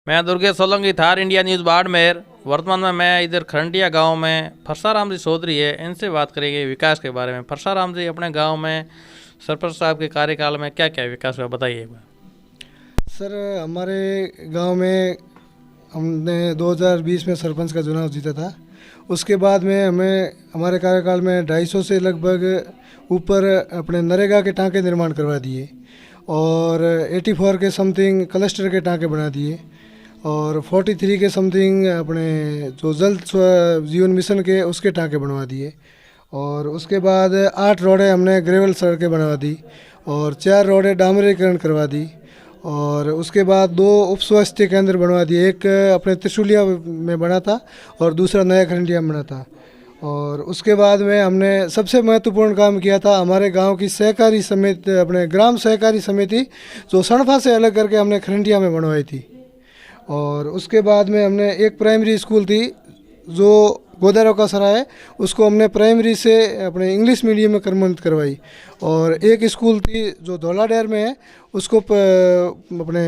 मैं Durgesh Solanki, Thar India news Barmer. वर्तमान में मैं इधर खरंडिया गांव में फरसाराम जी चौधरी है, इनसे बात करेंगे विकास के बारे में। फरसाराम जी, अपने गांव में सरपंच साहब के कार्यकाल में क्या क्या विकास हुआ, बताइए। सर, हमारे गांव में हमने 2020 में सरपंच का चुनाव जीता था। उसके बाद में हमें हमारे कार्यकाल में 250 से लगभग ऊपर अपने नरेगा के टाँके निर्माण करवा दिए और 84 के समथिंग क्लस्टर के टाँके बना दिए और 43 के समथिंग अपने जो जल जीवन मिशन के उसके टाँके बनवा दिए। और उसके बाद 8 रोडें हमने ग्रेवल सड़कें बनवा दी और 4 रोडें डामरीकरण करवा दी। और उसके बाद 2 उप स्वास्थ्य केंद्र बनवा दिए, एक अपने त्रिशूलिया में बना था और दूसरा नया खरंडिया में बना था। और उसके बाद में हमने सबसे महत्वपूर्ण काम किया था, हमारे गांव की सहकारी समिति, अपने ग्राम सहकारी समिति जो सणफा से अलग करके हमने खरंडिया में बनवाई थी। और उसके बाद में हमने एक प्राइमरी स्कूल थी जो गोदारो का सराय, उसको हमने प्राइमरी से अपने इंग्लिश मीडियम में कन्वर्ट करवाई। और एक स्कूल थी जो धौलाडेर में है, उसको अपने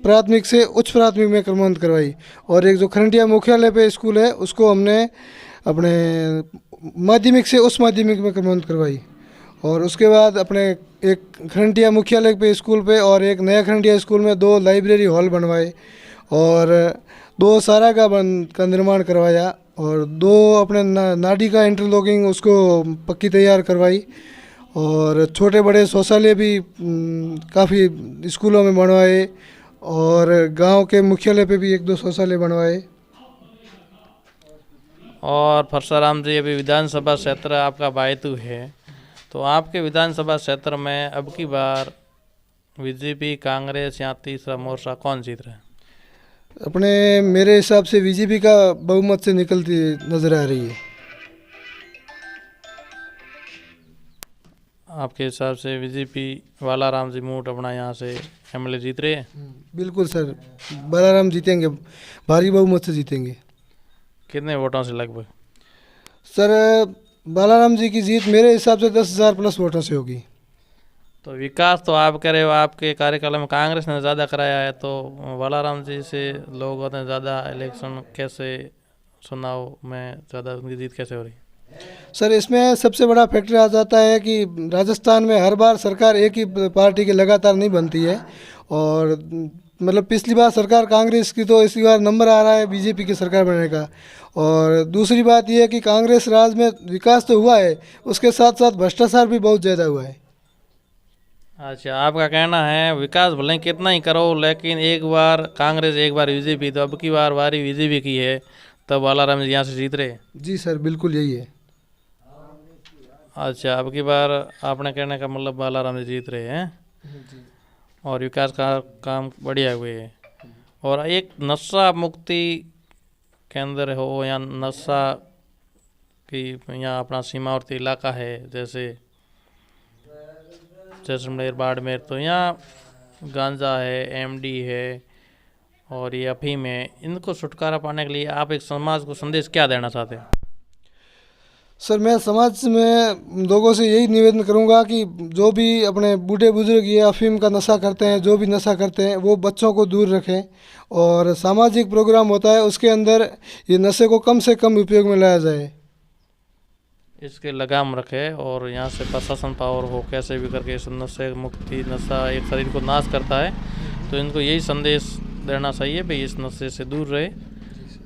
प्राथमिक से उच्च प्राथमिक में कन्वर्ट करवाई। और एक जो खरंडिया मुख्यालय पे स्कूल है उसको हमने अपने माध्यमिक से उच्च माध्यमिक में कन्वर्ट करवाई। और उसके बाद अपने एक खरंडिया मुख्यालय पे स्कूल पे और एक नया खरंडिया स्कूल में 2 लाइब्रेरी हॉल बनवाए और 2 सारागाह का निर्माण करवाया और 2 अपने नाडी का इंटरलॉकिंग उसको पक्की तैयार करवाई। और छोटे बड़े शौचालय भी काफ़ी स्कूलों में बनवाए और गांव के मुख्यालय पे भी 1-2 शौचालय बनवाए। और फरसाराम जी, अभी विधानसभा क्षेत्र आपका बायतू है, तो आपके विधानसभा क्षेत्र में अब की बार बीजेपी, कांग्रेस या तीसरा मोर्चा कौन जीत रहा है? अपने मेरे हिसाब से बीजेपी का बहुमत से निकलती नज़र आ रही है। आपके हिसाब से बीजेपी बालाराम जी मूट अपना यहाँ से एमएलए जीत रहे हैं? बिल्कुल सर, बालाराम जीतेंगे, भारी बहुमत से जीतेंगे। कितने वोटों से लगभग? सर, बालाराम जी की जीत मेरे हिसाब से 10,000 प्लस वोटों से होगी। तो विकास तो आप कह रहे हो, आपके कार्यकाल में कांग्रेस ने ज़्यादा कराया है, तो बालाराम जी से लोगों ने ज़्यादा इलेक्शन कैसे, चुनाव में ज़्यादा उनकी जीत कैसे हो रही? सर, इसमें सबसे बड़ा फैक्टर आ जाता है कि राजस्थान में हर बार सरकार एक ही पार्टी की लगातार नहीं बनती है। और मतलब पिछली बार सरकार कांग्रेस की, तो इसी बार नंबर आ रहा है बीजेपी की सरकार बनने का। और दूसरी बात यह है कि कांग्रेस राज में विकास तो हुआ है, उसके साथ साथ भ्रष्टाचार भी बहुत ज़्यादा हुआ है। अच्छा, आपका कहना है विकास भले कितना ही करो, लेकिन एक बार कांग्रेस एक बार बीजेपी, तो अब की बार बारी बीजेपी की है, तब बालाराम जी यहाँ से जीत रहे? जी सर, बिल्कुल यही है। अच्छा, अब की बार आपने कहने का मतलब बालाराम जी जीत रहे हैं और विकास का काम बढ़िया हुए है। और एक नशा मुक्ति केंद्र हो या नशा की यहाँ अपना सीमावर्ती इलाका है जैसे जैसलमेर, बाड़मेर, तो यहाँ गांजा है, एमडी है और ये अफीम है, इनको छुटकारा पाने के लिए आप एक समाज को संदेश क्या देना चाहते हैं? सर, मैं समाज में लोगों से यही निवेदन करूंगा कि जो भी अपने बूढ़े बुजुर्ग ये अफीम का नशा करते हैं, जो भी नशा करते हैं, वो बच्चों को दूर रखें। और सामाजिक प्रोग्राम होता है उसके अंदर ये नशे को कम से कम उपयोग में लाया जाए, इसके लगाम रखे। और यहाँ से प्रशासन पावर हो कैसे भी करके इस नशे मुक्ति, नशा एक शरीर को नाश करता है, तो इनको यही संदेश देना चाहिए भाई इस नशे से दूर रहे।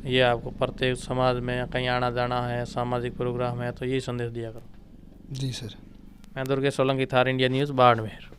ये आपको प्रत्येक समाज में कहीं आना जाना है, सामाजिक प्रोग्राम है, तो यही संदेश दिया करो। जी सर। मैं दुर्गेश सोलंकी, थार इंडिया न्यूज़ बाड़मेर।